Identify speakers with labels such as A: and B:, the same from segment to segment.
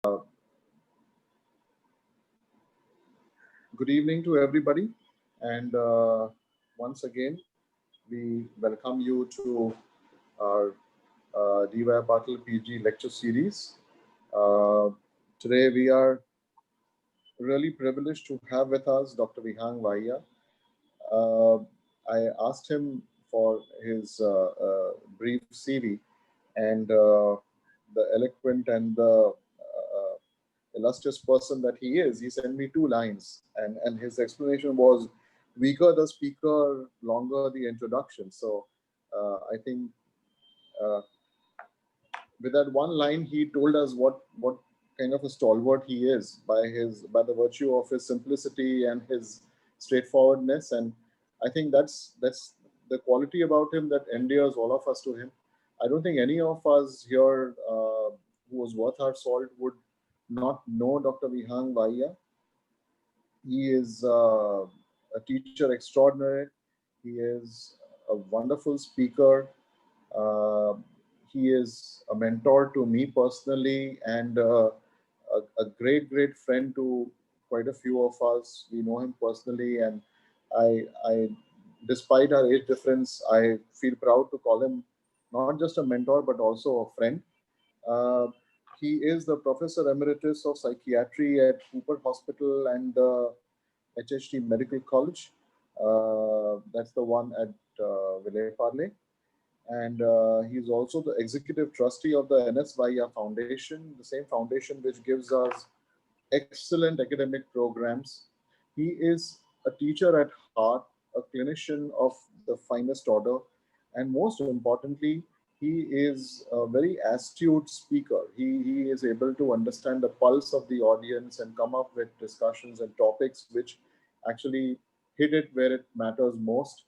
A: Good evening to everybody, and once again, we welcome you to our DY Patil PG lecture series. Uh, Today, we are really privileged to have with us Dr. Vihang Vahia. Uh, I asked him for his brief CV, and the eloquent and the illustrious person that he is, he sent me two lines, and his explanation was weaker the speaker, longer the introduction. So I think uh, with that one line, he told us what kind of a stalwart he is by the virtue of his simplicity and his straightforwardness. And I think that's the quality about him that endears all of us to him. I don't think any of us here who was worth our salt would not know Dr. Vihang Vahia. He is a teacher extraordinary. He is a wonderful speaker. Uh, he is a mentor to me personally, and a great friend to quite a few of us. We know him personally, and I, despite our age difference, I feel proud to call him not just a mentor but also a friend. Uh, he is the Professor Emeritus of Psychiatry at Cooper Hospital and the HHT Medical College. That's the one at Vile. And he's also the executive trustee of the NS Vahia Foundation, the same foundation which gives us excellent academic programs. He is a teacher at heart, a clinician of the finest order, and most importantly, he is a very astute speaker. He is able to understand the pulse of the audience and come up with discussions and topics which actually hit it where it matters most.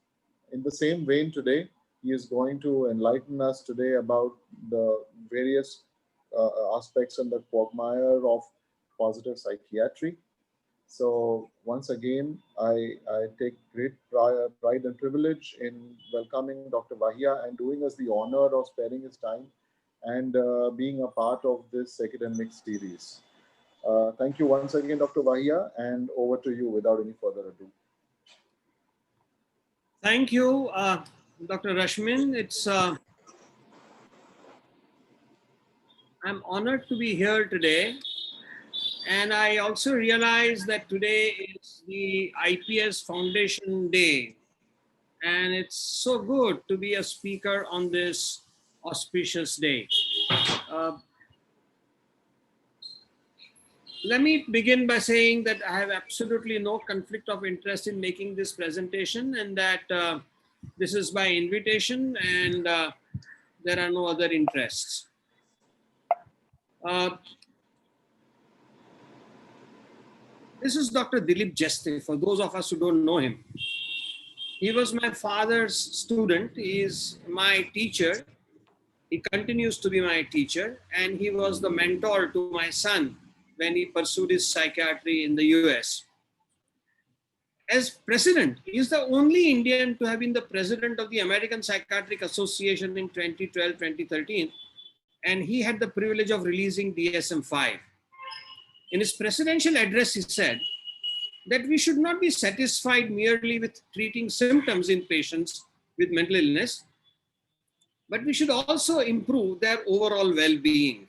A: In the same vein, today, he is going to enlighten us today about the various aspects and the quagmire of positive psychiatry. So once again, I take great pride and privilege in welcoming Dr. Vahia and doing us the honor of sparing his time and being a part of this academic series. Thank you once again, Dr. Vahia, and over to you without any further ado.
B: Thank you, Dr. Rashmin. I'm honored to be here today. And I also realize that today is the IPS Foundation Day. And it's so good to be a speaker on this auspicious day. Let me begin by saying that I have absolutely no conflict of interest in making this presentation, and that this is by invitation, and there are no other interests. This is Dr. Dilip Jeste, for those of us who don't know him. He was my father's student. He is my teacher. He continues to be my teacher, and he was the mentor to my son when he pursued his psychiatry in the US. As president, he is the only Indian to have been the president of the American Psychiatric Association in 2012-2013, and he had the privilege of releasing DSM-5. In his presidential address, he said that we should not be satisfied merely with treating symptoms in patients with mental illness, but we should also improve their overall well-being.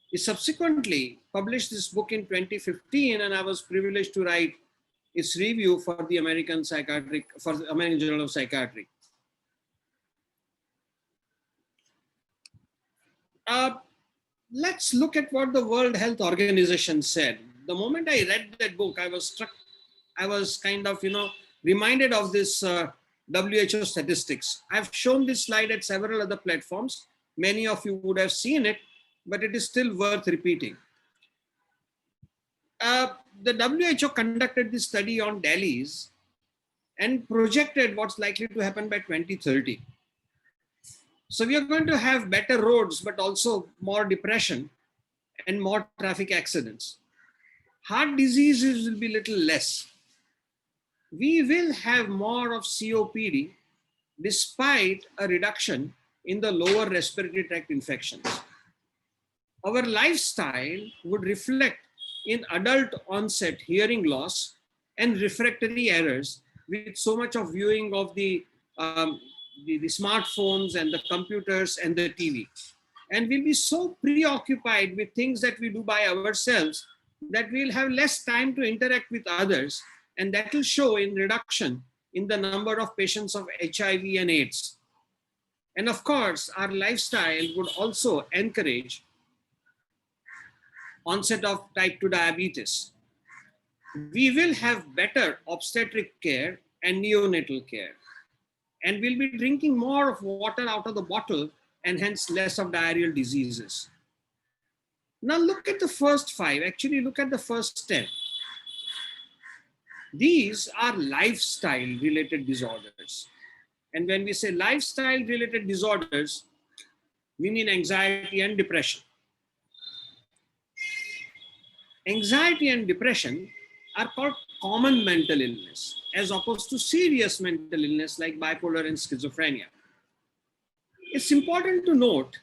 B: He subsequently published this book in 2015, and I was privileged to write its review for the American Journal of Psychiatry. Let's look at what the World Health Organization said. The moment I read that book, I was struck. I was kind of, reminded of this WHO statistics. I've shown this slide at several other platforms. Many of you would have seen it, but it is still worth repeating. The WHO conducted this study on Delhi's and projected what's likely to happen by 2030. So we are going to have better roads, but also more depression and more traffic accidents. Heart diseases will be little less. We will have more of COPD despite a reduction in the lower respiratory tract infections. our lifestyle would reflect in adult onset hearing loss and refractory errors with so much of viewing of the smartphones and the computers and the TV. And we'll be so preoccupied with things that we do by ourselves that we'll have less time to interact with others. And that will show in reduction in the number of patients of HIV and AIDS. And of course, our lifestyle would also encourage onset of type 2 diabetes. We will have better obstetric care and neonatal care. And we'll be drinking more of water out of the bottle and hence less of diarrheal diseases. Now look at the first 5, actually look at the first 10. These are lifestyle related disorders. And when we say lifestyle related disorders, we mean anxiety and depression. Anxiety and depression are called common mental illness as opposed to serious mental illness like bipolar and schizophrenia. It's important to note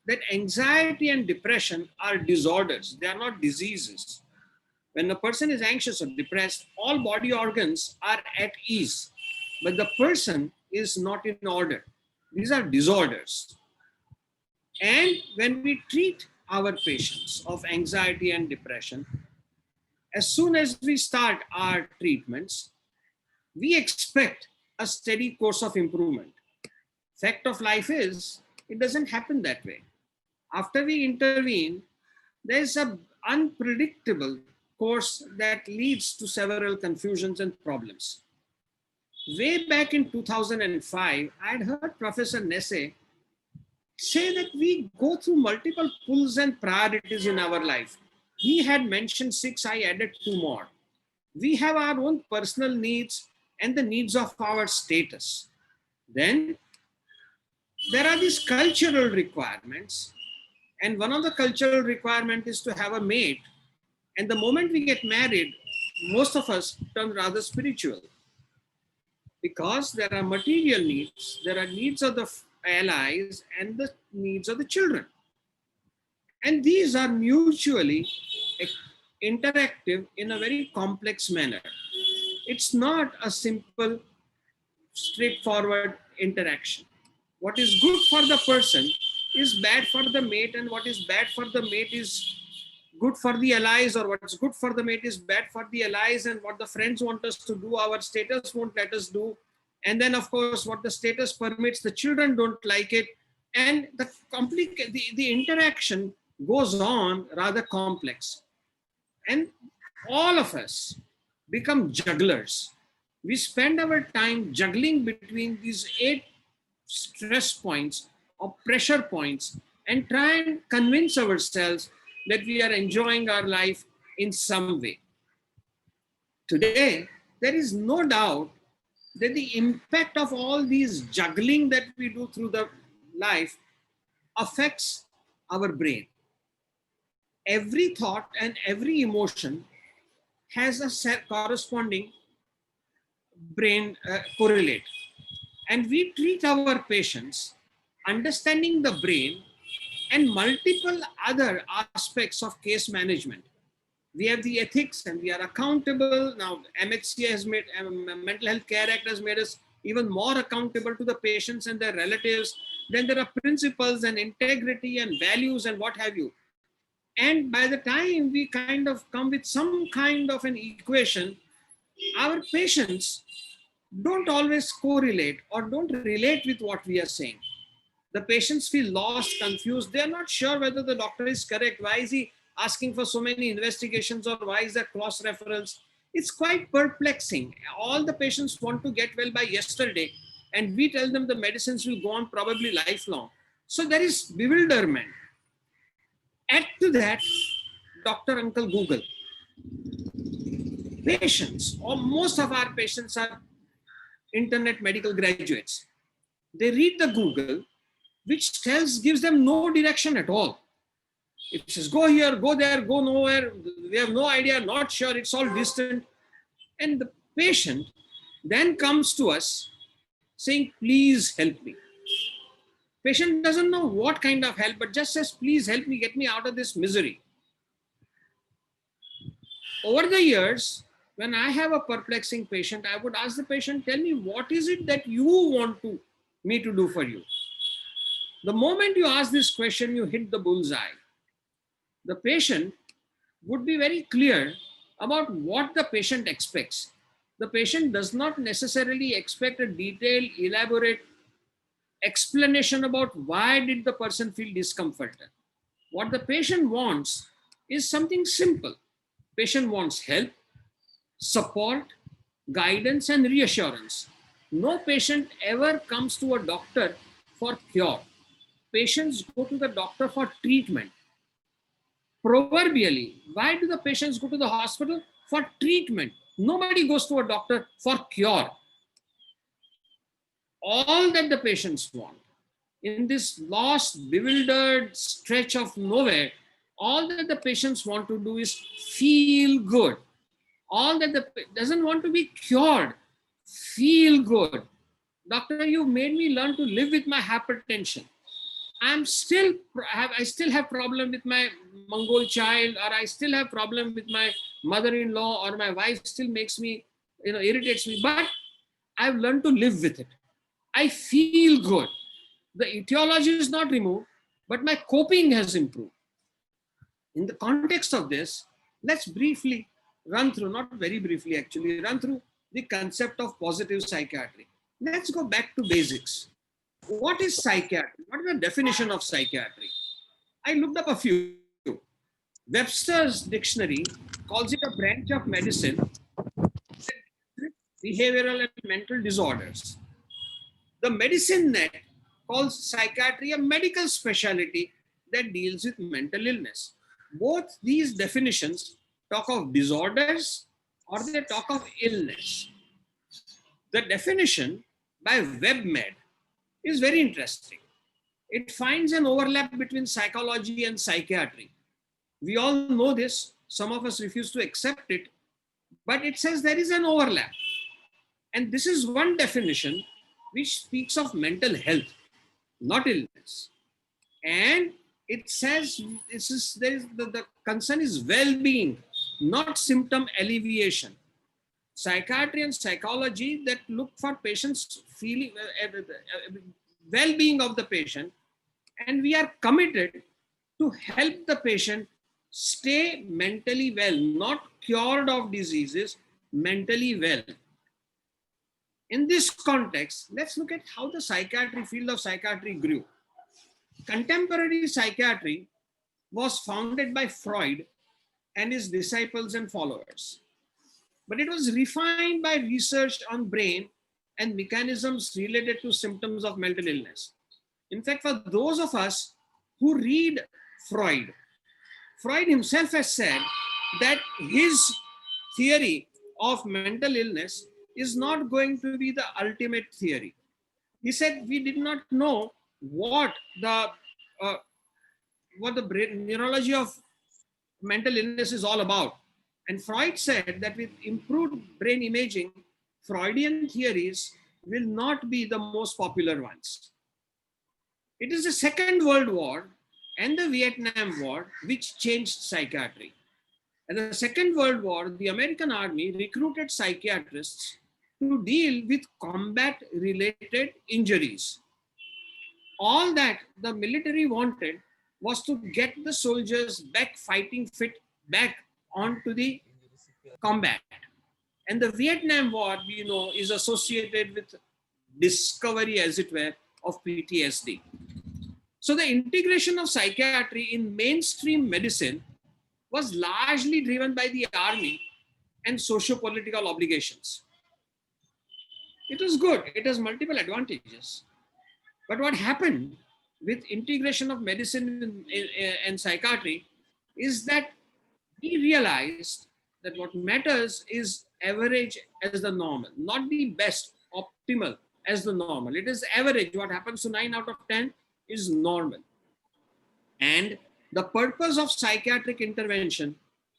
B: that anxiety and depression are disorders. They are not diseases. When a person is anxious or depressed, all body organs are at ease, but the person is not in order. These are disorders. And when we treat our patients of anxiety and depression, as soon as we start our treatments, we expect a steady course of improvement. Fact of life is, it doesn't happen that way. After we intervene, there's an unpredictable course that leads to several confusions and problems. Way back in 2005, I had heard Professor Nesse say that we go through multiple pulls and priorities in our life. He had mentioned 6, I added 2 more. We have our own personal needs and the needs of our status. Then there are these cultural requirements. And one of the cultural requirements is to have a mate. And the moment we get married, most of us turn rather spiritual. Because there are material needs, there are needs of the allies and the needs of the children. And these are mutually interactive in a very complex manner. It's not a simple, straightforward interaction. What is good for the person is bad for the mate, and what is bad for the mate is good for the allies, or what's good for the mate is bad for the allies, and what the friends want us to do, our status won't let us do. And then, of course, what the status permits, the children don't like it. And the interaction goes on rather complex. And all of us become jugglers. We spend our time juggling between these 8 stress points or pressure points and try and convince ourselves that we are enjoying our life in some way. Today, there is no doubt that the impact of all these juggling that we do through the life affects our brain. Every thought and every emotion has a corresponding brain correlate. And we treat our patients understanding the brain and multiple other aspects of case management. We have the ethics and we are accountable. Now, MHCA has made, Mental Health Care Act has made us even more accountable to the patients and their relatives. Then there are principles and integrity and values and what have you. And by the time we kind of come with some kind of an equation, our patients don't always correlate or don't relate with what we are saying. The patients feel lost, confused. They're not sure whether the doctor is correct. Why is he asking for so many investigations, or why is there cross reference? It's quite perplexing. All the patients want to get well by yesterday, and we tell them the medicines will go on probably lifelong. So there is bewilderment. Add to that, Dr. Uncle Google. Patients, or most of our patients are internet medical graduates. They read the Google, which gives them no direction at all. It says, go here, go there, go nowhere. We have no idea, not sure, it's all distant. And the patient then comes to us saying, please help me. Patient doesn't know what kind of help, but just says, please help me, get me out of this misery. Over the years, when I have a perplexing patient, I would ask the patient, tell me, what is it that you want me to do for you? The moment you ask this question, you hit the bullseye. The patient would be very clear about what the patient expects. The patient does not necessarily expect a detailed, elaborate explanation about why did the person feel discomforted. What the patient wants is something simple. Patient wants help, support, guidance, and reassurance. No patient ever comes to a doctor for cure. Patients go to the doctor for treatment. Proverbially, why do the patients go to the hospital? For treatment. Nobody goes to a doctor for cure. All that the patients want in this lost, bewildered stretch of nowhere, all that the patients want to do is feel good. All that the doesn't want to be cured, feel good. Doctor, you made me learn to live with my hypertension. I still have problem with my Mongol child, or I still have problem with my mother-in-law, or my wife still makes me, irritates me, but I've learned to live with it. I feel good. The etiology is not removed, but my coping has improved. In the context of this, let's briefly run through, not very briefly actually, run through the concept of positive psychiatry. Let's go back to basics. What is psychiatry? What is the definition of psychiatry? I looked up a few. Webster's dictionary calls it a branch of medicine with behavioral and mental disorders. The medicine net calls psychiatry a medical specialty that deals with mental illness. Both these definitions talk of disorders or they talk of illness. The definition by WebMed is very interesting. It finds an overlap between psychology and psychiatry. We all know this. Some of us refuse to accept it, but it says there is an overlap. And this is one definition which speaks of mental health, not illness. And it says the concern is well-being, not symptom alleviation. Psychiatry and psychology that look for patients' feeling, well-being of the patient, and we are committed to help the patient stay mentally well, not cured of diseases, mentally well. In this context, let's look at how the field of psychiatry grew. Contemporary psychiatry was founded by Freud and his disciples and followers. But it was refined by research on brain and mechanisms related to symptoms of mental illness. In fact, for those of us who read Freud, Freud himself has said that his theory of mental illness is not going to be the ultimate theory. He said we did not know what the neurology of mental illness is all about. And Freud said that with improved brain imaging, Freudian theories will not be the most popular ones. It is the Second World War and the Vietnam War which changed psychiatry. In the Second World War, the American Army recruited psychiatrists to deal with combat-related injuries. All that the military wanted was to get the soldiers back fighting fit, back onto the combat. And the Vietnam War, is associated with discovery, as it were, of PTSD. So the integration of psychiatry in mainstream medicine was largely driven by the army and socio-political obligations. It was good. It has multiple advantages. But what happened with integration of medicine and psychiatry is that we realized that what matters is average as the normal, not the best, optimal as the normal. It is average. What happens to 9 out of 10 is normal. And the purpose of psychiatric intervention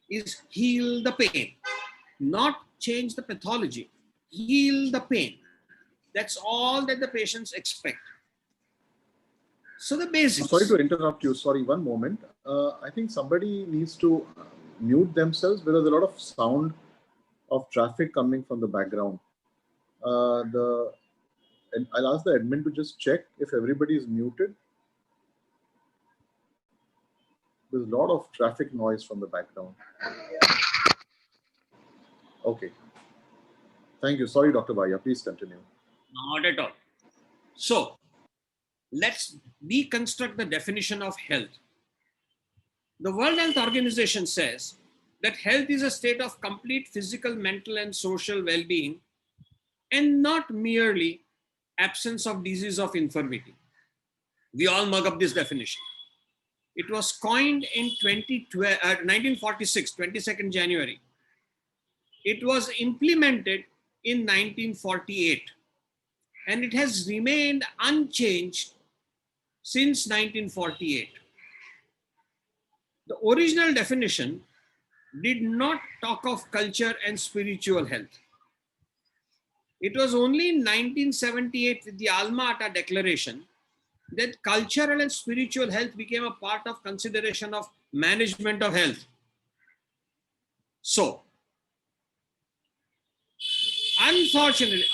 B: is heal the pain, not change the pathology, heal the pain. That's all that the patients expect. So the basics.
A: Sorry to interrupt you. Sorry, one moment. I think somebody needs to mute themselves because there's a lot of sound of traffic coming from the background. And I'll ask the admin to just check if everybody is muted. There's a lot of traffic noise from the background. Okay. Thank you. Sorry, Dr. Vahia. Please continue.
B: Not at all. So let's deconstruct the definition of health. The World Health Organization says that health is a state of complete physical, mental, and social well-being, and not merely absence of disease of infirmity. We all mug up this definition. It was coined in 1946, 22nd January. It was implemented in 1948, and it has remained unchanged since 1948. The original definition did not talk of culture and spiritual health. It was only in 1978 with the Alma Ata Declaration that cultural and spiritual health became a part of consideration of management of health. So, unfortunately,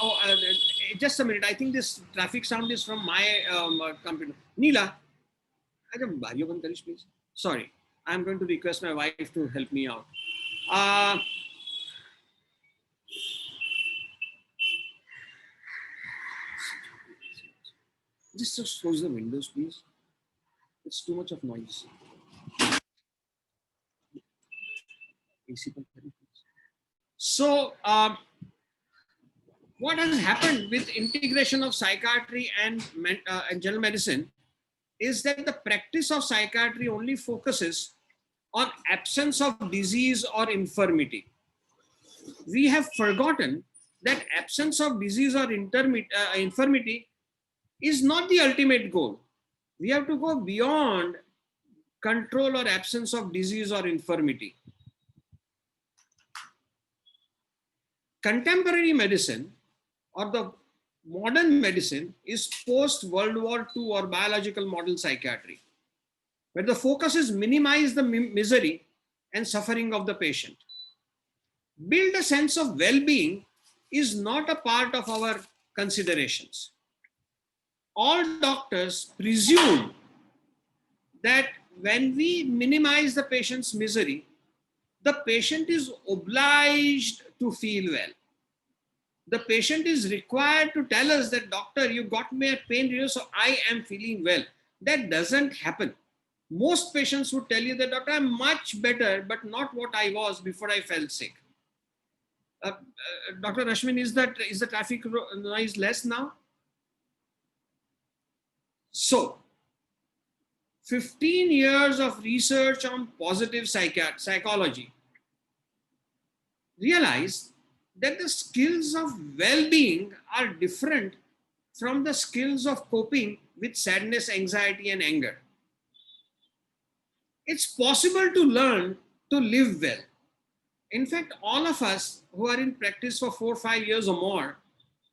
B: just a minute, I think this traffic sound is from my computer. Neela, please. Sorry, I'm going to request my wife to help me out. Just close the windows, please. It's too much of noise. So, what has happened with integration of psychiatry and general medicine is that the practice of psychiatry only focuses on absence of disease or infirmity. We have forgotten that absence of disease or infirmity is not the ultimate goal. We have to go beyond control or absence of disease or infirmity. Contemporary medicine or the modern medicine is post-World War II or biological model psychiatry, where the focus is minimize the misery and suffering of the patient. Build a sense of well-being is not a part of our considerations. All doctors presume that when we minimize the patient's misery, the patient is obliged to feel well. The patient is required to tell us that, doctor, you got me a pain relief, so I am feeling well. That doesn't happen. Most patients would tell you that, doctor, I'm much better, but not what I was before I fell sick. Dr. Rashmin, is the traffic noise less now? So, 15 years of research on positive psychology realized that the skills of well-being are different from the skills of coping with sadness, anxiety, and anger. It's possible to learn to live well. In fact, all of us who are in practice for 4 or 5 years or more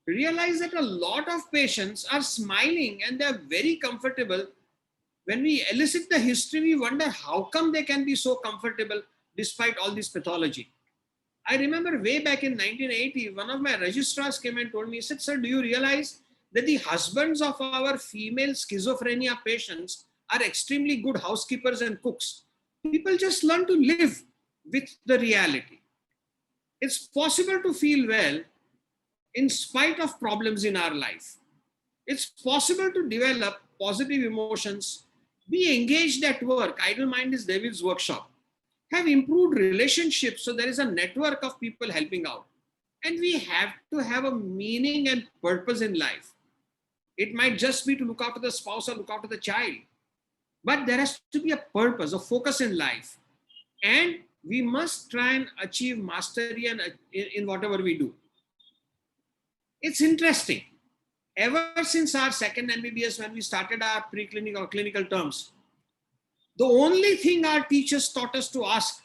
B: realize that a lot of patients are smiling and they're very comfortable. When we elicit the history, we wonder how come they can be so comfortable despite all this pathology. I remember way back in 1980, one of my registrars came and told me, he said, sir, do you realize that the husbands of our female schizophrenia patients are extremely good housekeepers and cooks? People just learn to live with the reality. It's possible to feel well in spite of problems in our life. It's possible to develop positive emotions, be engaged at work. Idle mind is devil's workshop. Have improved relationships, so there is a network of people helping out. And we have to have a meaning and purpose in life. It might just be to look after the spouse or look after the child. But there has to be a purpose, a focus in life. And we must try and achieve mastery in whatever we do. It's interesting. Ever since our second MBBS, when we started our preclinical or clinical terms, the only thing our teachers taught us to ask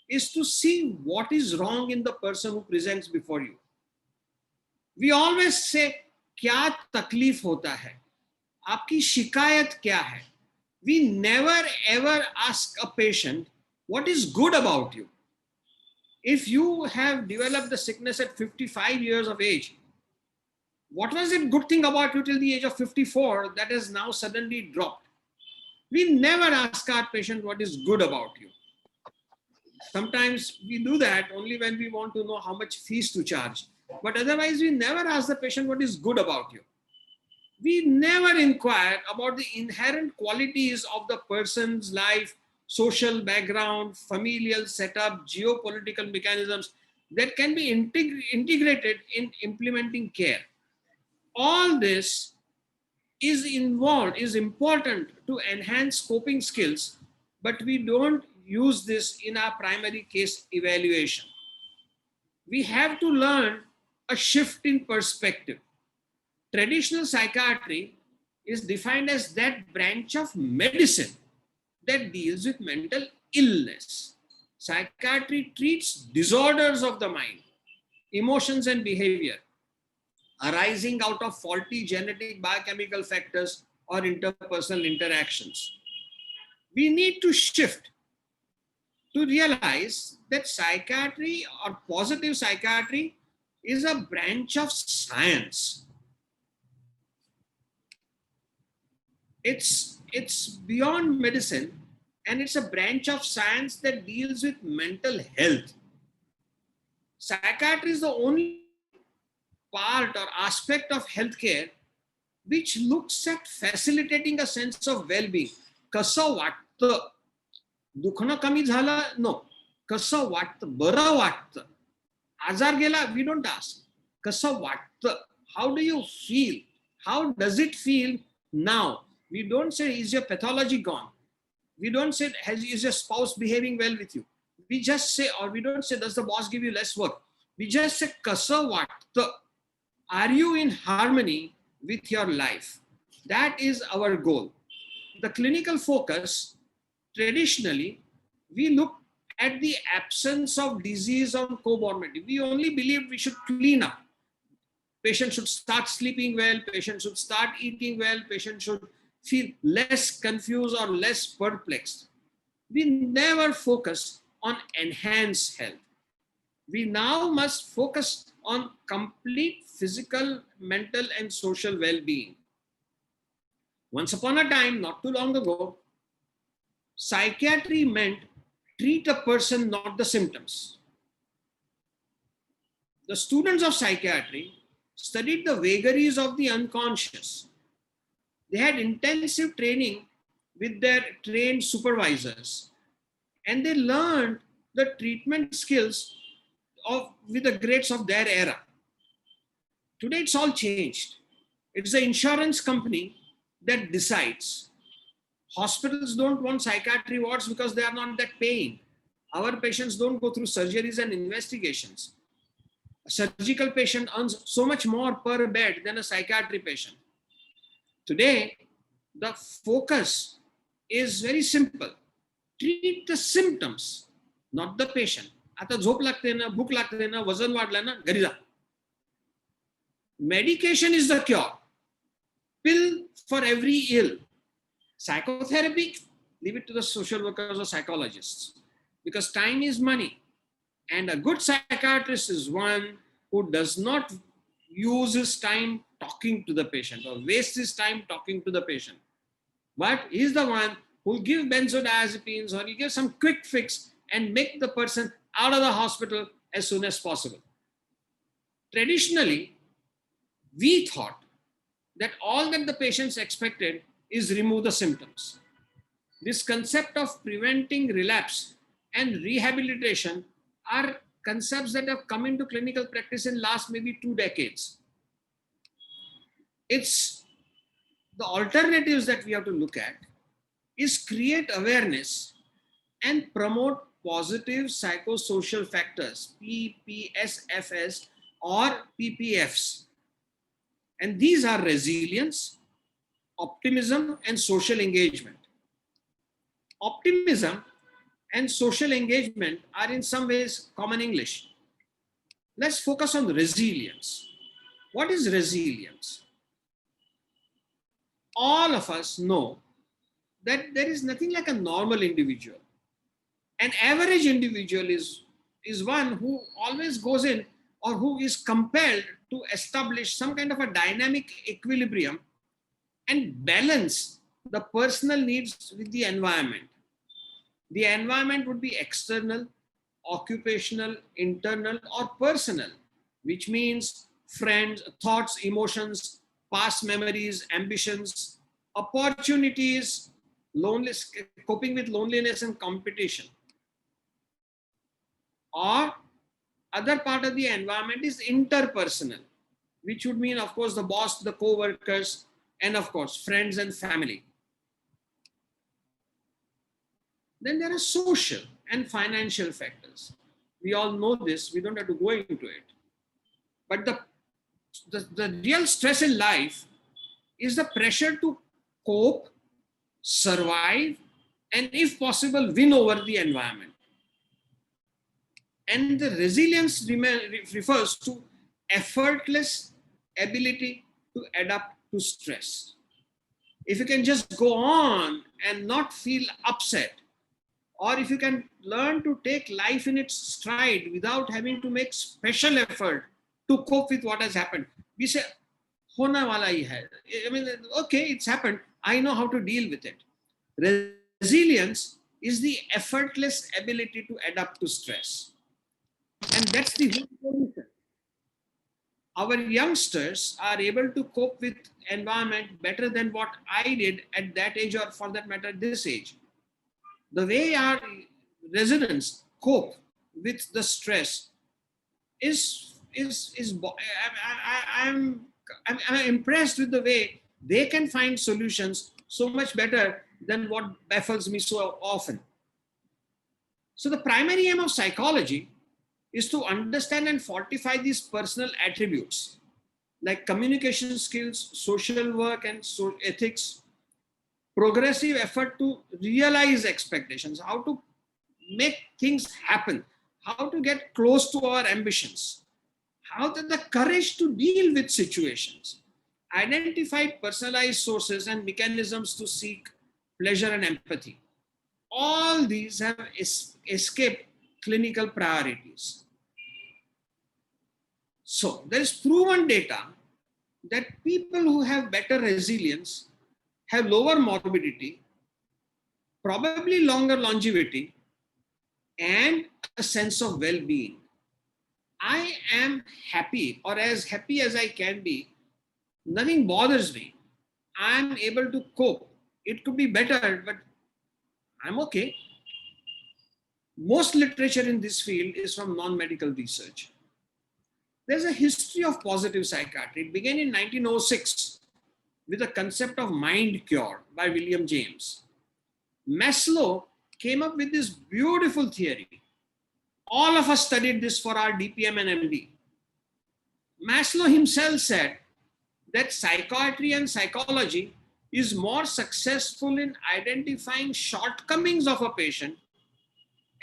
B: is to see what is wrong in the person who presents before you. We always say, "Kya takleef hota hai?" आपकी शिकायत क्या है? We never ever ask a patient what is good about you. If you have developed the sickness at 55 years of age, what was it good thing about you till the age of 54 that has now suddenly dropped? We never ask our patient what is good about you. Sometimes we do that only when we want to know how much fees to charge. But otherwise, we never ask the patient what is good about you. We never inquire about the inherent qualities of the person's life, social background, familial setup, geopolitical mechanisms that can be integrated in implementing care. All this is important to enhance coping skills, but we don't use this in our primary case evaluation. We have to learn a shift in perspective. Traditional psychiatry is defined as that branch of medicine that deals with mental illness. Psychiatry treats disorders of the mind, emotions, and behavior arising out of faulty genetic biochemical factors or interpersonal interactions. We need to shift to realize that psychiatry or positive psychiatry is a branch of science. It's beyond medicine, and it's a branch of science that deals with mental health. Psychiatry is the only part or aspect of healthcare which looks at facilitating a sense of well-being. कसं वाटतं? दुखणं कमी झालं? No. कसं वाटतं? बरं वाटतं. आजार गेला? We don't ask. कसं वाटतं? How do you feel? How does it feel now? We don't say, is your pathology gone? We don't say, is your spouse behaving well with you? We just say, or we don't say, does the boss give you less work? We just say, कसं वाटतं? Are you in harmony with your life? That is our goal. The clinical focus, traditionally, we look at the absence of disease or comorbidity. We only believe we should clean up. Patient should start sleeping well, patient should start eating well, patient should feel less confused or less perplexed. We never focus on enhanced health. We now must focus on complete physical, mental, and social well-being. Once upon a time, not too long ago, psychiatry meant treat a person, not the symptoms. The students of psychiatry studied the vagaries of the unconscious. They had intensive training with their trained supervisors, and they learned the treatment skills with the greats of their era. Today, it's all changed. It's the insurance company that decides. Hospitals don't want psychiatry wards because they are not that paying. Our patients don't go through surgeries and investigations. A surgical patient earns so much more per bed than a psychiatry patient. Today, the focus is very simple. Treat the symptoms, not the patient. आता झोप लागते ना, भूक लागते ना, वजन वाढलं ना, घरी जा. Medication is the cure. Pill for every ill. Psychotherapy, leave it to the social workers or psychologists, because time is money. And a good psychiatrist is one who does not use his time talking to the patient or waste his time talking to the patient. But he's the one who will give benzodiazepines or he gives some quick fix and make the person out of the hospital as soon as possible. Traditionally, we thought that all that the patients expected is remove the symptoms. This concept of preventing relapse and rehabilitation are concepts that have come into clinical practice in last maybe 2 decades. It's the alternatives that we have to look at is create awareness and promote positive psychosocial factors, PPSFs or PPFs. And these are resilience, optimism, and social engagement. Optimism and social engagement are in some ways common English. Let's focus on resilience. What is resilience? all of us know that there is nothing like a normal individual. An average individual is one who always goes in, or who is compelled to establish some kind of a dynamic equilibrium and balance the personal needs with the environment. The environment would be external, occupational, internal, or personal, which means friends, thoughts, emotions, past memories, ambitions, opportunities, loneliness, coping with loneliness and competition. Or other part of the environment is interpersonal, which would mean, of course, the boss, the co-workers, and of course, friends and family. Then there are social and financial factors. We all know this, we don't have to go into it. But the real stress in life is the pressure to cope, survive, and if possible, win over the environment. And the resilience refers to effortless ability to adapt to stress. If you can just go on and not feel upset, or if you can learn to take life in its stride without having to make special effort to cope with what has happened. We say, hona wala hi hai. I mean, okay, it's happened. I know how to deal with it. Resilience is the effortless ability to adapt to stress. And that's the whole solution. Our youngsters are able to cope with environment better than what I did at that age, or for that matter, this age. The way our residents cope with the stress I'm impressed with the way they can find solutions so much better than what baffles me so often. So the primary aim of psychology is to understand and fortify these personal attributes like communication skills, social work, and ethics, progressive effort to realize expectations, how to make things happen, how to get close to our ambitions, how to the courage to deal with situations, identify personalized sources and mechanisms to seek pleasure and empathy. All these have escaped clinical priorities. So there is proven data that people who have better resilience have lower morbidity, probably longer longevity, and a sense of well-being. I am happy, or as happy as I can be. Nothing bothers me. I'm able to cope. It could be better, but I'm okay. Most literature in this field is from non-medical research. There's a history of positive psychiatry. It began in 1906 with the concept of mind cure by William James. Maslow came up with this beautiful theory. All of us studied this for our DPM and MD. Maslow himself said that psychiatry and psychology is more successful in identifying shortcomings of a patient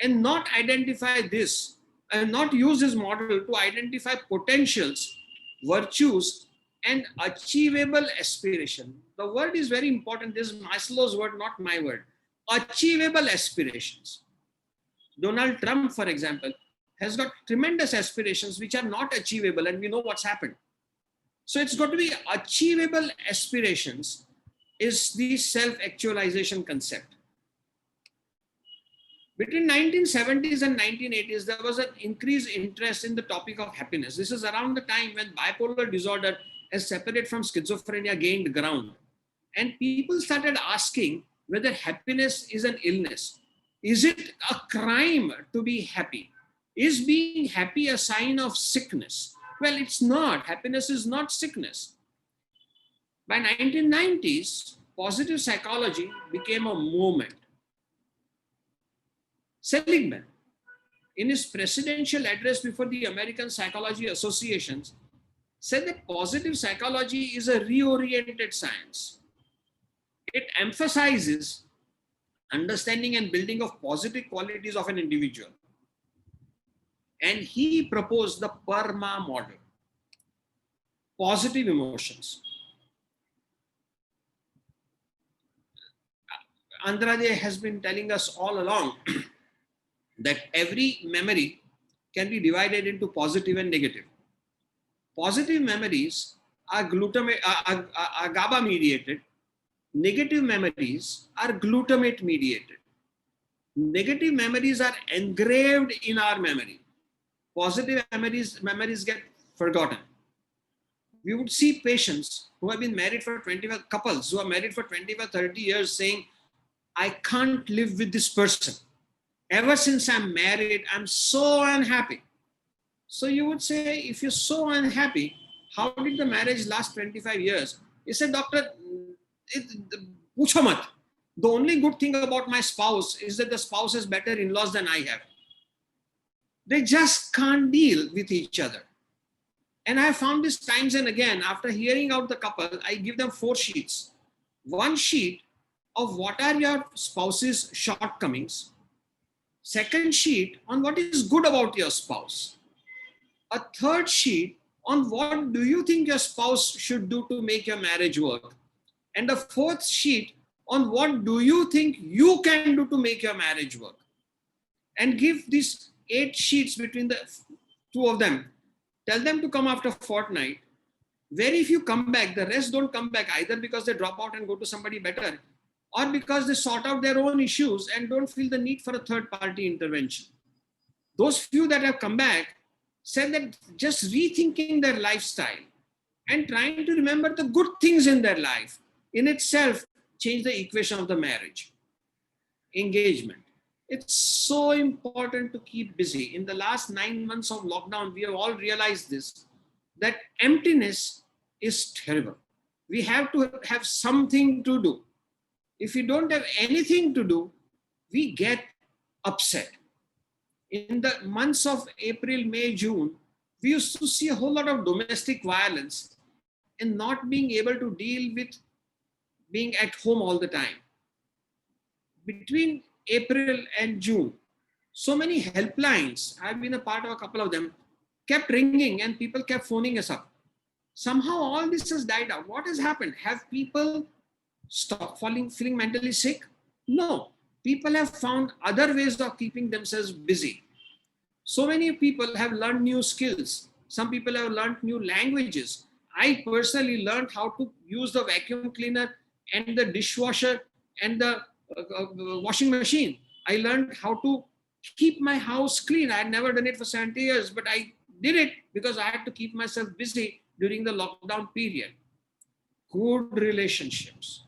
B: and not identify this and not use this model to identify potentials, virtues, and achievable aspiration. The word is very important. This is Maslow's word, not my word. Achievable aspirations. Donald Trump, for example, has got tremendous aspirations which are not achievable, and we know what's happened. So it's got to be achievable aspirations is the self-actualization concept. Between 1970s and 1980s, there was an increased interest in the topic of happiness. This is around the time when bipolar disorder, as separate from schizophrenia, gained ground. And people started asking whether happiness is an illness. Is it a crime to be happy? Is being happy a sign of sickness? Well, it's not. Happiness is not sickness. By 1990s, positive psychology became a movement. Seligman, in his presidential address before the American Psychology Associations, said that positive psychology is a reoriented science. It emphasizes understanding and building of positive qualities of an individual. And he proposed the PERMA model, positive emotions. Andrade has been telling us all along that every memory can be divided into positive and negative. Positive memories are GABA mediated. Negative memories are glutamate mediated. Negative memories are engraved in our memory. Positive memories get forgotten. We would see patients who have been married for 25, couples who are married for 25, 30 years saying, I can't live with this person. Ever since I'm married, I'm so unhappy. So you would say, if you're so unhappy, how did the marriage last 25 years? He said, Doctor, pucho mat. The only good thing about my spouse is that the spouse has better in-laws than I have. They just can't deal with each other. And I found this times and again. After hearing out the couple, I give them 4 sheets. One sheet of what are your spouse's shortcomings. Second sheet on what is good about your spouse. A third sheet on what do you think your spouse should do to make your marriage work. And the fourth sheet on what do you think you can do to make your marriage work. And give these 8 sheets between the 2 of them. Tell them to come after a fortnight. Very few come back. The rest don't come back either because they drop out and go to somebody better, or because they sort out their own issues and don't feel the need for a third party intervention. Those few that have come back said that just rethinking their lifestyle and trying to remember the good things in their life in itself changed the equation of the marriage. Engagement. It's so important to keep busy. In the last 9 months of lockdown, we have all realized this, that emptiness is terrible. We have to have something to do. If we don't have anything to do, we get upset. In the months of April, May, June, we used to see a whole lot of domestic violence and not being able to deal with being at home all the time. Between April and June, so many helplines, I've been a part of a couple of them, kept ringing and people kept phoning us up. Somehow all this has died out. What has happened? Have people stopped feeling mentally sick? No. People have found other ways of keeping themselves busy. So many people have learned new skills. Some people have learned new languages. I personally learned how to use the vacuum cleaner and the dishwasher and the washing machine. I learned how to keep my house clean. I had never done it for 70 years, but I did it because I had to keep myself busy during the lockdown period. Good relationships.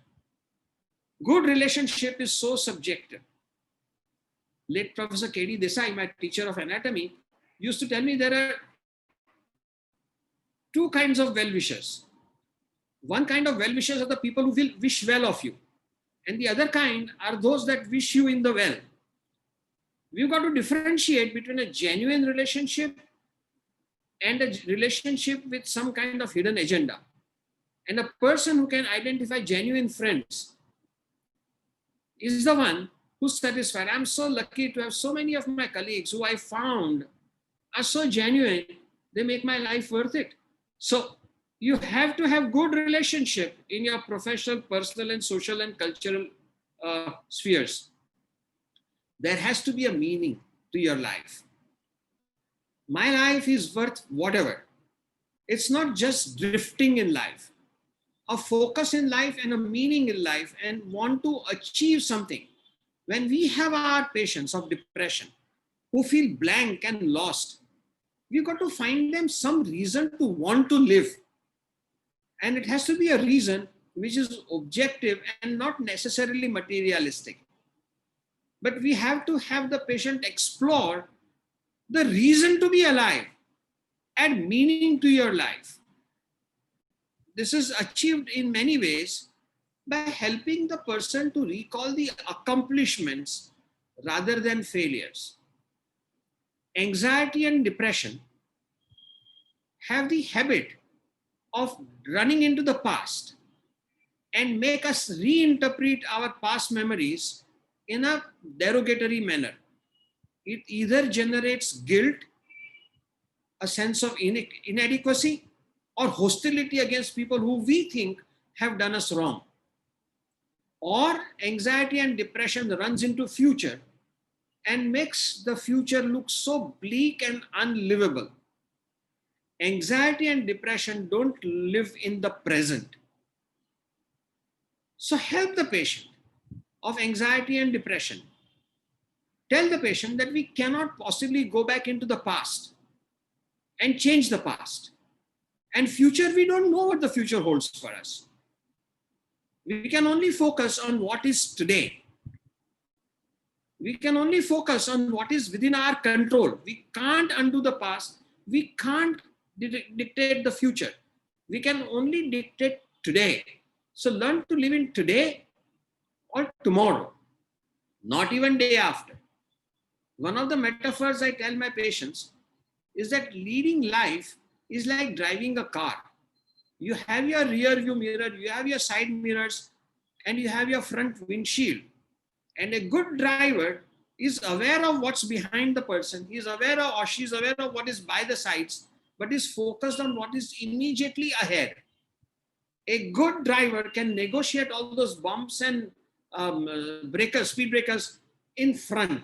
B: Good relationship is so subjective. Late Professor K.D. Desai, my teacher of anatomy, used to tell me there are 2 kinds of well-wishers. One kind of well-wishers are the people who will wish well of you. And the other kind are those that wish you in the well. We've got to differentiate between a genuine relationship and a relationship with some kind of hidden agenda. And a person who can identify genuine friends is the one who's satisfied. I'm so lucky to have so many of my colleagues who I found are so genuine, they make my life worth it. So you have to have good relationship in your professional, personal, and social and cultural spheres. There has to be a meaning to your life. My life is worth whatever. It's not just drifting in life. A focus in life and a meaning in life and want to achieve something. When we have our patients of depression who feel blank and lost, we've got to find them some reason to want to live. And it has to be a reason which is objective and not necessarily materialistic. But we have to have the patient explore the reason to be alive, add meaning to your life. This is achieved in many ways by helping the person to recall the accomplishments rather than failures. Anxiety and depression have the habit of running into the past and make us reinterpret our past memories in a derogatory manner. It either generates guilt, a sense of inadequacy, or hostility against people who we think have done us wrong. Or anxiety and depression runs into future and makes the future look so bleak and unlivable. Anxiety and depression don't live in the present. So help the patient of anxiety and depression. Tell the patient that we cannot possibly go back into the past and change the past. And future, we don't know what the future holds for us. We can only focus on what is today. We can only focus on what is within our control. We can't undo the past. We can't dictate the future. We can only dictate today. So learn to live in today or tomorrow, not even day after. One of the metaphors I tell my patients is that leading life is like driving a car. You have your rear view mirror, you have your side mirrors, and you have your front windshield. And a good driver is aware of what's behind the person. He is aware of, or she is aware of what is by the sides, but is focused on what is immediately ahead. A good driver can negotiate all those bumps and breakers, speed breakers in front.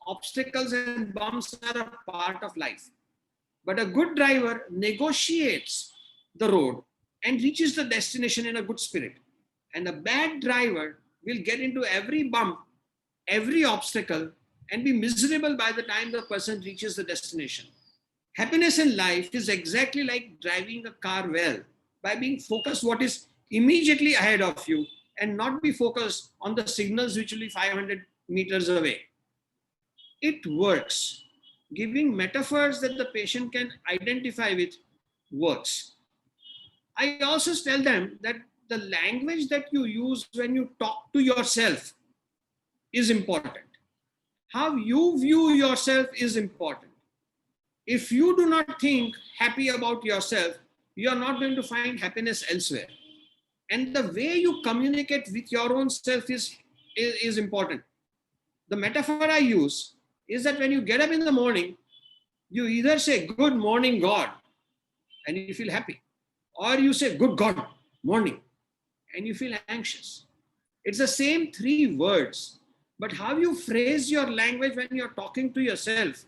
B: Obstacles and bumps are a part of life. But a good driver negotiates the road and reaches the destination in a good spirit. And a bad driver will get into every bump, every obstacle, and be miserable by the time the person reaches the destination. Happiness in life is exactly like driving a car well, by being focused what is immediately ahead of you and not be focused on the signals which will be 500 meters away. It works. Giving metaphors that the patient can identify with works. I also tell them that the language that you use when you talk to yourself is important. How you view yourself is important. If you do not think happy about yourself, you are not going to find happiness elsewhere. And the way you communicate with your own self is important. The metaphor I use is that when you get up in the morning, you either say, "Good morning, God," and you feel happy. Or you say, "Good God, morning," and you feel anxious. It's the same three words, but how you phrase your language when you're talking to yourself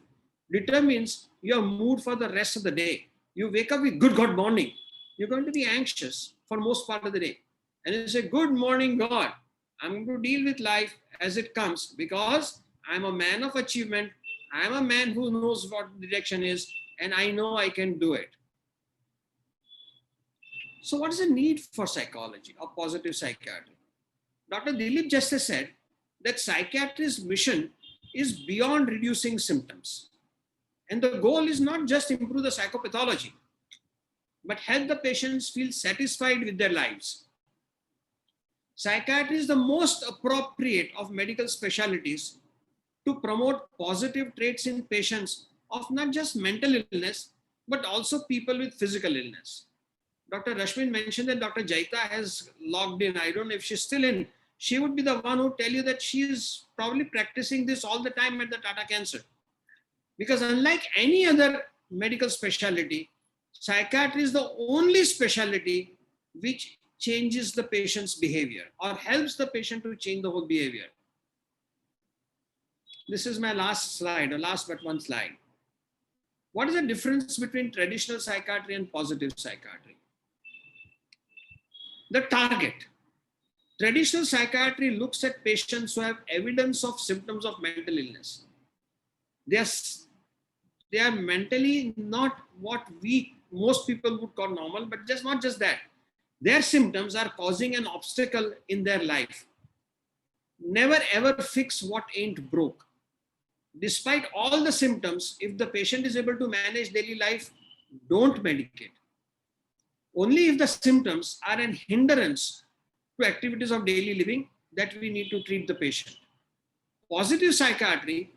B: determines your mood for the rest of the day. You wake up with "Good God, morning," you're going to be anxious for most part of the day. And you say, "Good morning, God. I'm going to deal with life as it comes because I'm a man of achievement. I'm a man who knows what direction is, and I know I can do it." So what is the need for psychology or positive psychiatry? Dr. Dilip Jesse said that psychiatry's mission is beyond reducing symptoms. And the goal is not just improve the psychopathology, but help the patients feel satisfied with their lives. Psychiatry is the most appropriate of medical specialties to promote positive traits in patients of not just mental illness, but also people with physical illness. Dr. Rashmin mentioned that Dr. Jaita has logged in. I don't know if she's still in. She would be the one who tell you that she is probably practicing this all the time at the Tata Cancer. Because unlike any other medical specialty, psychiatry is the only specialty which changes the patient's behavior or helps the patient to change the whole behavior. This is my last slide, or last but one slide. What is the difference between traditional psychiatry and positive psychiatry? The target. Traditional psychiatry looks at patients who have evidence of symptoms of mental illness. They are mentally not what most people would call normal, but not just that. Their symptoms are causing an obstacle in their life. Never ever fix what ain't broke. Despite all the symptoms, if the patient is able to manage daily life, don't medicate. Only if the symptoms are an hindrance to activities of daily living that we need to treat the patient. Positive psychiatry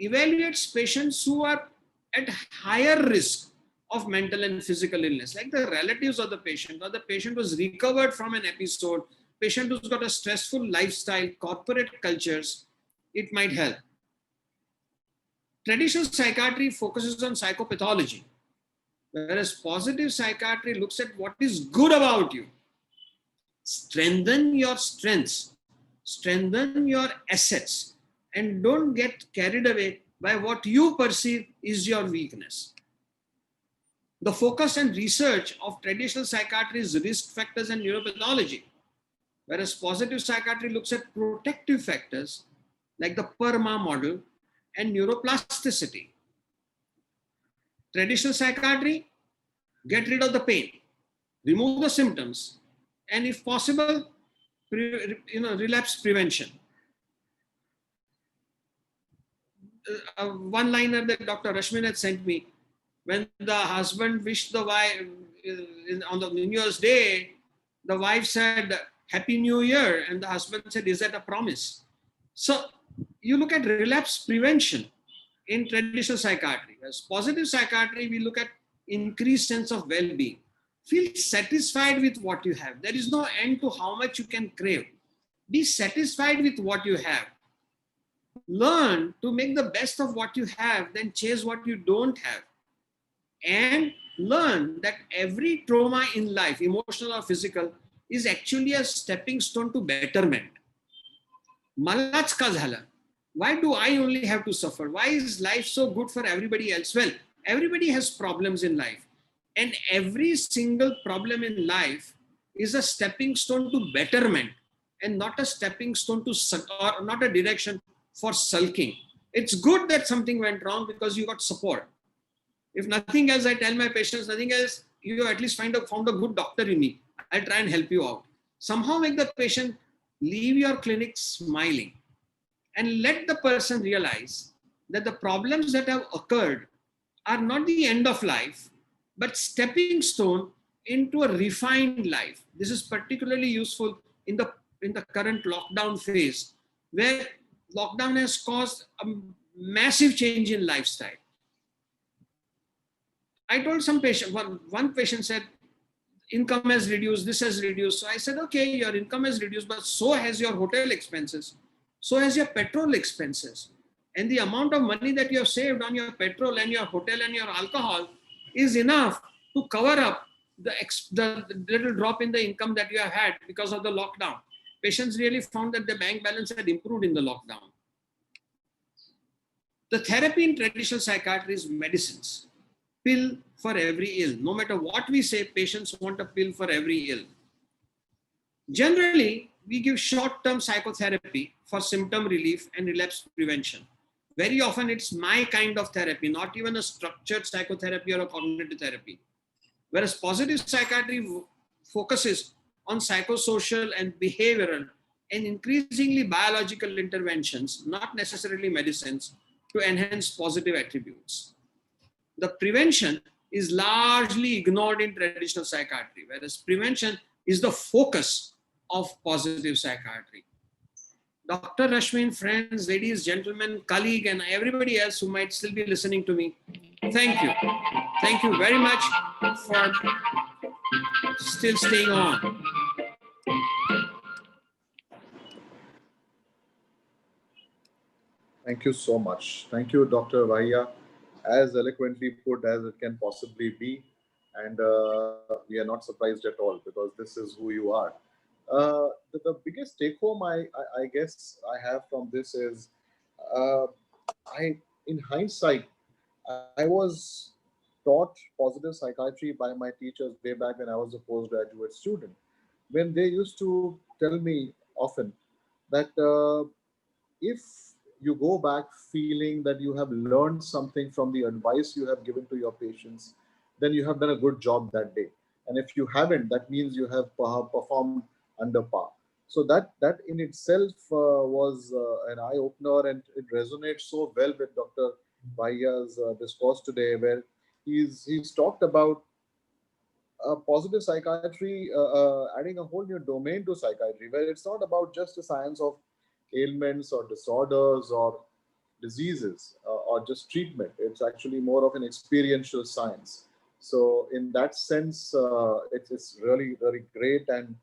B: evaluates patients who are at higher risk of mental and physical illness, like the relatives of the patient, or the patient who's recovered from an episode, patient who's got a stressful lifestyle, corporate cultures. It might help. Traditional psychiatry focuses on psychopathology, whereas positive psychiatry looks at what is good about you. Strengthen your strengths strengthen your assets, and don't get carried away by what you perceive is your weakness. The focus and research of traditional psychiatry is risk factors and neuropathology, whereas positive psychiatry looks at protective factors like the PERMA model and neuroplasticity. Traditional psychiatry, get rid of the pain, remove the symptoms, and if possible, relapse prevention. One liner that Dr. Rashmin had sent me, when the husband wished the wife on the New Year's Day, the wife said, Happy New Year. And the husband said, is that a promise? So you look at relapse prevention in traditional psychiatry. As positive psychiatry, we look at increased sense of well-being. Feel satisfied with what you have. There is no end to how much you can crave. Be satisfied with what you have. Learn to make the best of what you have, then chase what you don't have. And learn that every trauma in life, emotional or physical, is actually a stepping stone to betterment. Malach ka jhala. Why do I only have to suffer? Why is life so good for everybody else? Well, everybody has problems in life. And every single problem in life is a stepping stone to betterment and not a stepping stone to, or not a direction for sulking. It's good that something went wrong because you got support. If nothing else, I tell my patients, nothing else, you at least found a good doctor in me. I'll try and help you out. Somehow make the patient leave your clinic smiling and let the person realize that the problems that have occurred are not the end of life, but stepping stone into a refined life. This is particularly useful in the current lockdown phase, where lockdown has caused a massive change in lifestyle. I told some patient, one patient said, income has reduced, this has reduced. So I said, okay, your income has reduced, but so has your hotel expenses. So has your petrol expenses. And the amount of money that you have saved on your petrol and your hotel and your alcohol is enough to cover up the little drop in the income that you have had because of the lockdown. Patients really found that the bank balance had improved in the lockdown. The therapy in traditional psychiatry is medicines. Pill for every ill. No matter what we say, patients want a pill for every ill. Generally, we give short-term psychotherapy for symptom relief and relapse prevention. Very often, it's my kind of therapy, not even a structured psychotherapy or a cognitive therapy. Whereas positive psychiatry focuses on psychosocial and behavioral and increasingly biological interventions, not necessarily medicines, to enhance positive attributes. The prevention is largely ignored in traditional psychiatry, whereas prevention is the focus of positive psychiatry. Dr. Rashmin, friends, ladies, gentlemen, colleague, and everybody else who might still be listening to me, thank you. Thank you very much for still staying on.
A: Thank you so much. Thank you, Dr. Vahia, as eloquently put as it can possibly be. And we are not surprised at all because this is who you are. The biggest take home I guess I have from this is uh, in hindsight, I was taught positive psychiatry by my teachers way back when I was a postgraduate student. When they used to tell me often that if you go back feeling that you have learned something from the advice you have given to your patients, then you have done a good job that day. And if you haven't, that means you have performed under par. So that in itself was an eye opener, and it resonates so well with Dr. Vahia's discourse today, where he's talked about positive psychiatry adding a whole new domain to psychiatry, where it's not about just a science of ailments or disorders or diseases or just treatment. It's actually more of an experiential science. So in that sense, it's really, really great, and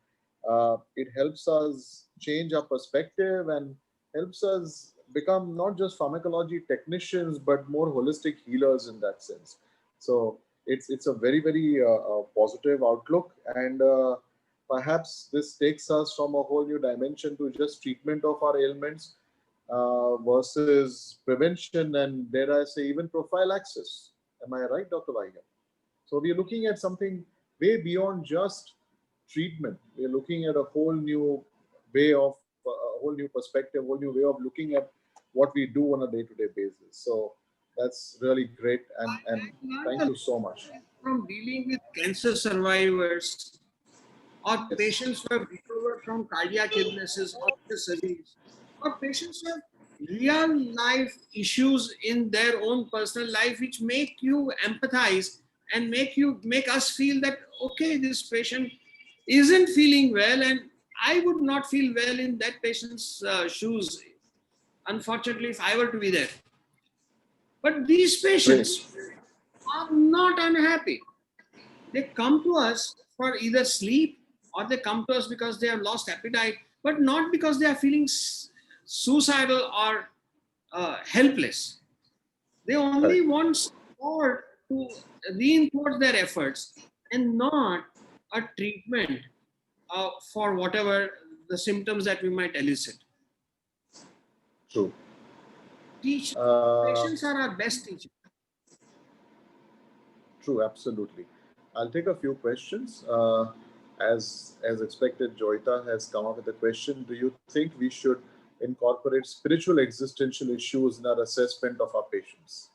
A: it helps us change our perspective and helps us become not just pharmacology technicians, but more holistic healers in that sense. So it's a very, very positive outlook. And perhaps this takes us from a whole new dimension to just treatment of our ailments versus prevention and, dare I say, even prophylaxis. Am I right, Dr. Vahia? So we're looking at something way beyond just treatment. We're looking at a whole new way of, a whole new perspective, a whole new way of looking at what we do on a day-to-day basis. So that's really great, and
B: I
A: thank
B: learned
A: you so much.
B: from dealing with cancer survivors or
A: Yes,
B: patients who have recovered from cardiac illnesses or surgeries, or patients who have real life issues in their own personal life, which make you empathize and make us feel that okay, this patient isn't feeling well, and I would not feel well in that patient's shoes. Unfortunately, if I were to be there, but these
A: great.
B: patients are not unhappy. They come to us for either sleep or they come to us because they have lost appetite, but not because they are feeling suicidal or helpless. They only
A: Correct.
B: want support to reinforce their efforts and not a treatment for whatever the symptoms that we might elicit.
A: True.
B: Teach
A: Uh,
B: Patients are our best teachers.
A: True, absolutely. I'll take a few questions. As expected, Joyita has come up with a question. Do you think we should incorporate spiritual existential issues in our assessment of our patients?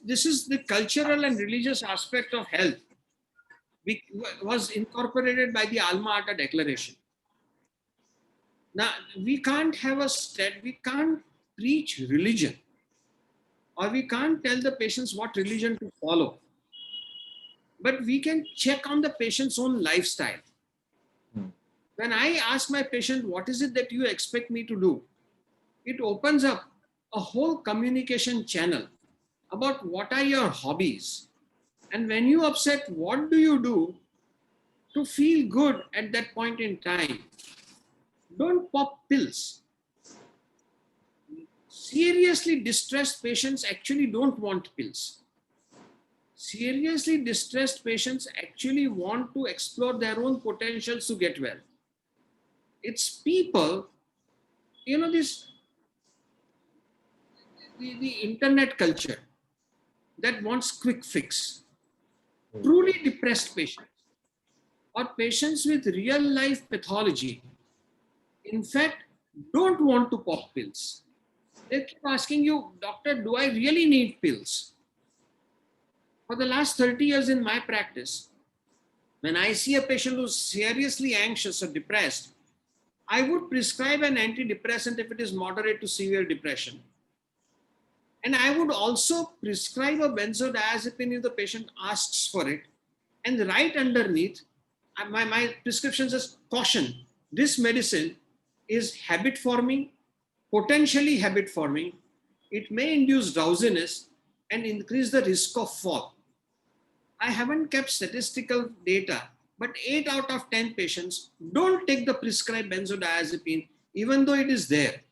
B: This is the cultural and religious aspect of health. Was incorporated by the Alma Ata Declaration. Now we can't have a we can't preach religion, or we can't tell the patients what religion to follow, but we can check on the patient's own lifestyle.
A: Hmm.
B: When I ask my patient, what is it that you expect me to do? It opens up a whole communication channel about what are your hobbies. And when you upset, what do you do to feel good at that point in time? Don't pop pills. Seriously distressed patients actually don't want pills. Seriously distressed patients actually want to explore their own potentials to get well. It's people, this the internet culture that wants quick fix.
A: Hmm.
B: Truly depressed patients or patients with real life pathology, in fact, don't want to pop pills. They keep asking you, doctor, do I really need pills? For the last 30 years in my practice, when I see a patient who's seriously anxious or depressed, I would prescribe an antidepressant if it is moderate to severe depression. And I would also prescribe a benzodiazepine if the patient asks for it. And right underneath, my prescription says, caution, this medicine is habit forming, potentially habit forming. It may induce drowsiness and increase the risk of fall. I haven't kept statistical data, but 8 out of 10 patients don't take the prescribed benzodiazepine, even though it is there.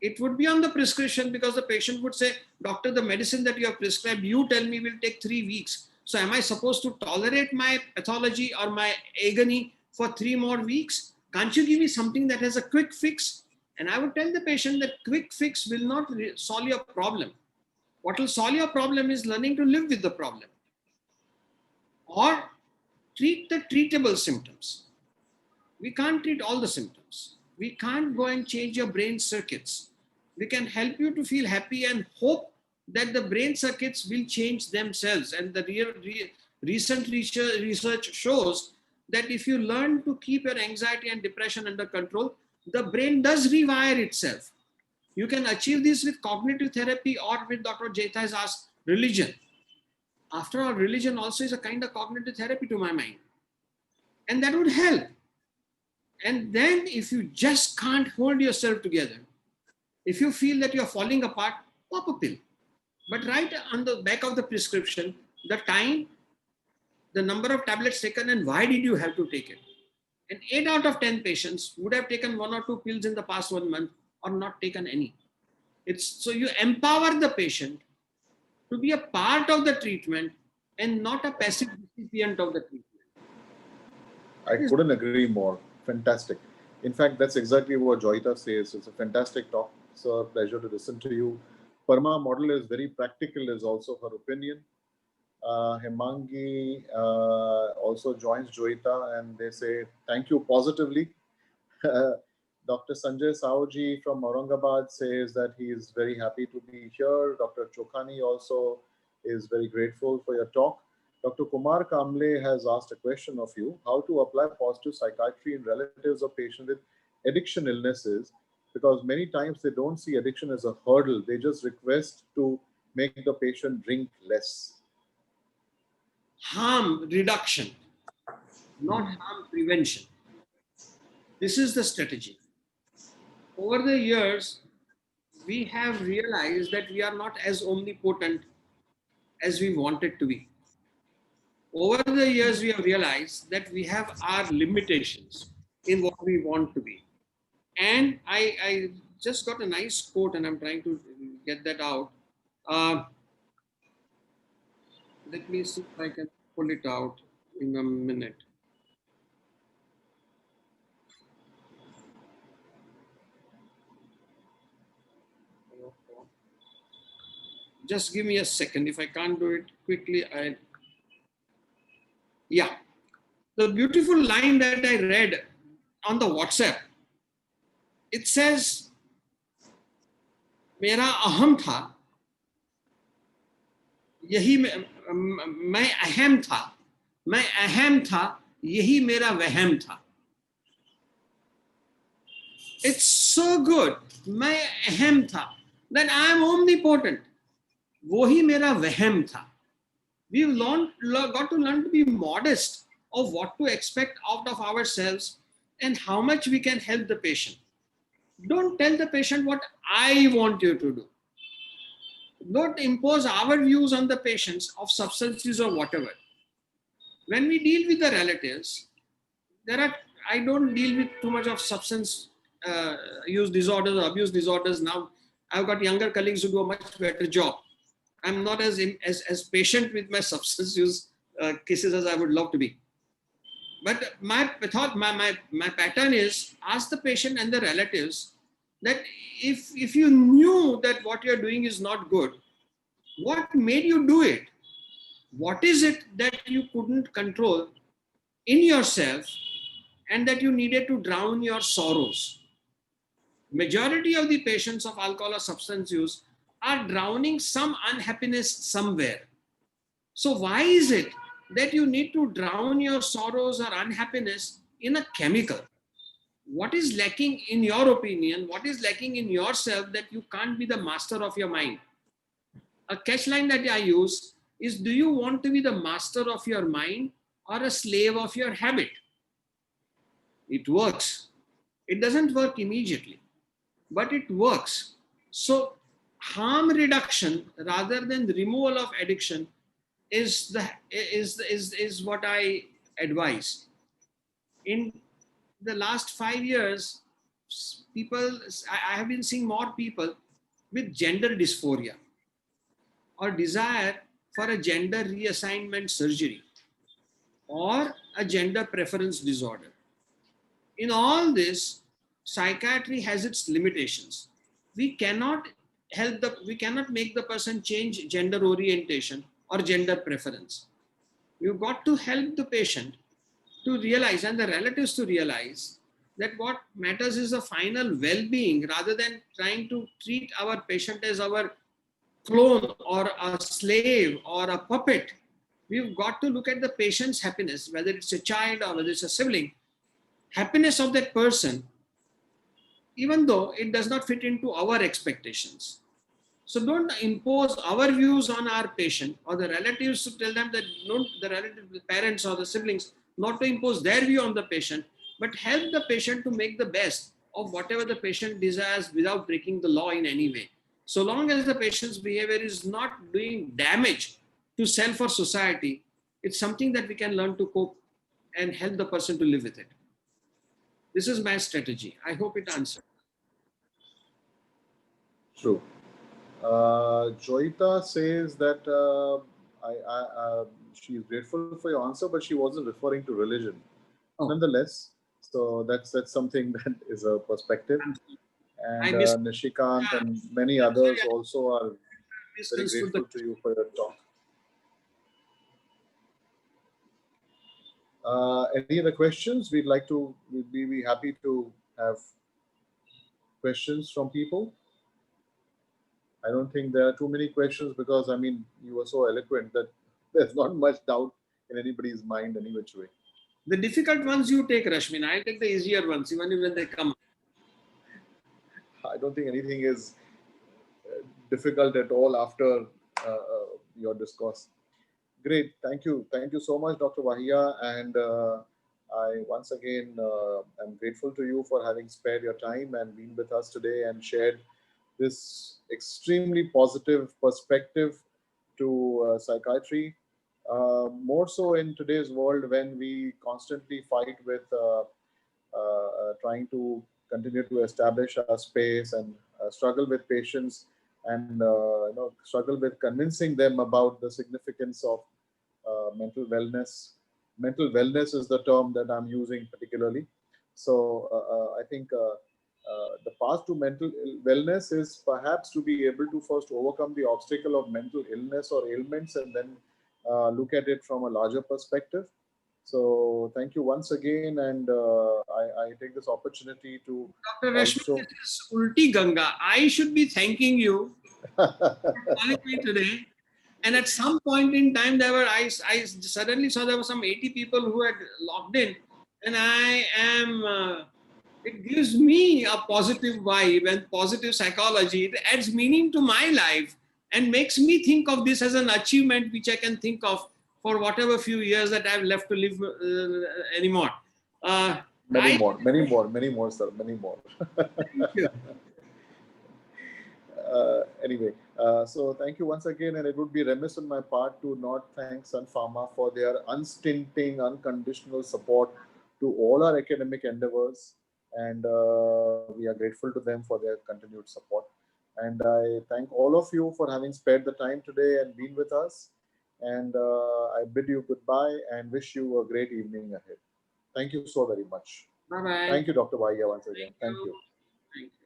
B: It would be on the prescription because the patient would say, doctor, the medicine that you have prescribed, you tell me will take 3 weeks. So am I supposed to tolerate my pathology or my agony for 3 more weeks? Can't you give me something that has a quick fix? And I would tell the patient that quick fix will not solve your problem. What will solve your problem is learning to live with the problem or treat the treatable symptoms. We can't treat all the symptoms. We can't go and change your brain circuits. We can help you to feel happy and hope that the brain circuits will change themselves. And the recent research shows that if you learn to keep your anxiety and depression under control, the brain does rewire itself. You can achieve this with cognitive therapy or with Dr. Jeta has asked religion. After all, religion also is a kind of cognitive therapy to my mind. And that would help. And then if you just can't hold yourself together, if you feel that you're falling apart, pop a pill. But write on the back of the prescription, the time, the number of tablets taken, and why did you have to take it. And 8 out of 10 patients would have taken 1 or 2 pills in the past 1 month or not taken any. So you empower the patient to be a part of the treatment and not a passive recipient of the treatment.
A: I couldn't agree more. Fantastic. In fact, that's exactly what Joyita says. It's a fantastic talk. It's a pleasure to listen to you. Parma model is very practical, is also her opinion. Hemangi also joins Joyita and they say thank you positively. Dr. Sanjay Saoji from Aurangabad says that he is very happy to be here. Dr. Chokhani also is very grateful for your talk. Dr. Kumar Kamble has asked a question of you, how to apply positive psychiatry in relatives of patients with addiction illnesses, because many times they don't see addiction as a hurdle. They just request to make the patient drink less.
B: Harm reduction, not harm prevention. This is the strategy. Over the years, we have realized that we are not as omnipotent as we wanted to be. Over the years, we have realized that we have our limitations in what we want to be. And I just got a nice quote and I'm trying to get that out. Uh, Let me see if I can pull it out in a minute. Just give me a second. If I can't do it quickly, yeah. The beautiful line that I read on the WhatsApp, it says, मेरा अहम था, यही मैं अहम था, मैं अहम था, यही मेरा वहम था. It's so good. मैं अहम था. That I am omnipotent. वही मेरा वहम था. We've got to learn to be modest of what to expect out of ourselves and how much we can help the patient. Don't tell the patient what I want you to do. Don't impose our views on the patients of substances or whatever. When we deal with the relatives, I don't deal with too much of substance use disorders or abuse disorders now. I've got younger colleagues who do a much better job. I'm not as patient with my substance use cases as I would love to be. But my pattern is ask the patient and the relatives that if you knew that what you're doing is not good, what made you do it? What is it that you couldn't control in yourself and that you needed to drown your sorrows? Majority of the patients of alcohol or substance use are drowning some unhappiness somewhere. So why is it that you need to drown your sorrows or unhappiness in a chemical? What is lacking in your opinion? What is lacking in yourself that you can't be the master of your mind? A catch line that I use is, do you want to be the master of your mind or a slave of your habit? It works. It doesn't work immediately, but it works. So harm reduction rather than the removal of addiction is what I advise. In the last 5 years, I have been seeing more people with gender dysphoria or desire for a gender reassignment surgery or a gender preference disorder. In all this, psychiatry has its limitations. We cannot we cannot make the person change gender orientation or gender preference. You've got to help the patient to realize and the relatives to realize that what matters is the final well-being rather than trying to treat our patient as our clone or a slave or a puppet. We've got to look at the patient's happiness, whether it's a child or whether it's a sibling, happiness of that person, even though it does not fit into our expectations. So don't impose our views on our patient or the relatives to tell them that don't the relative, the parents or the siblings not to impose their view on the patient, but help the patient to make the best of whatever the patient desires without breaking the law in any way. So long as the patient's behavior is not doing damage to self or society, it's something that we can learn to cope and help the person to live with it. This is my strategy. I hope it answered.
A: True. Joyita says that she's grateful for your answer, but she wasn't referring to religion.
B: Oh,
A: nonetheless. So that's something that is a perspective.
B: I
A: And
B: mis
A: Nishikant
B: yeah,
A: and many
B: I'm sorry,
A: others
B: I
A: also are very
B: misconstrued the.
A: grateful to you for your talk. Any other questions? We'd be happy to have questions from people. I don't think there are too many questions because, I mean, you were so eloquent that there's not much doubt in anybody's mind any which way.
B: The difficult ones you take, Rashmin. I'll take the easier ones, even when they come.
A: I don't think anything is difficult at all after your discourse. Great, thank you so much, Dr. Vahia, and I once again am grateful to you for having spared your time and been with us today and shared this extremely positive perspective to psychiatry. More so in today's world when we constantly fight with trying to continue to establish our space and struggle with patients and struggle with convincing them about the significance of mental wellness. Mental wellness is the term that I'm using particularly. So I think the path to mental wellness is perhaps to be able to first overcome the obstacle of mental illness or ailments and then look at it from a larger perspective. So thank you once again, and I take this opportunity to
B: Dr. Rashmi,
A: also.
B: this is Ulti Ganga. I should be thanking you for calling me today. And at some point in time, I suddenly saw there were some 80 people who had logged in, and I am. It gives me a positive vibe and positive psychology. It adds meaning to my life and makes me think of this as an achievement which I can think of for whatever few years that I have left to live anymore.
A: Many
B: I
A: more, many more, many more, sir, many more.
B: thank you.
A: Anyway, so thank you once again, and it would be remiss on my part to not thank Sun Pharma for their unstinting, unconditional support to all our academic endeavors, and we are grateful to them for their continued support. And I thank all of you for having spared the time today and been with us. And I bid you goodbye and wish you a great evening ahead. Thank you so very much.
B: Bye bye.
A: Thank you, Dr. Vahia, once
B: Thank
A: again. Thank
B: you.
A: you.
B: Thank you.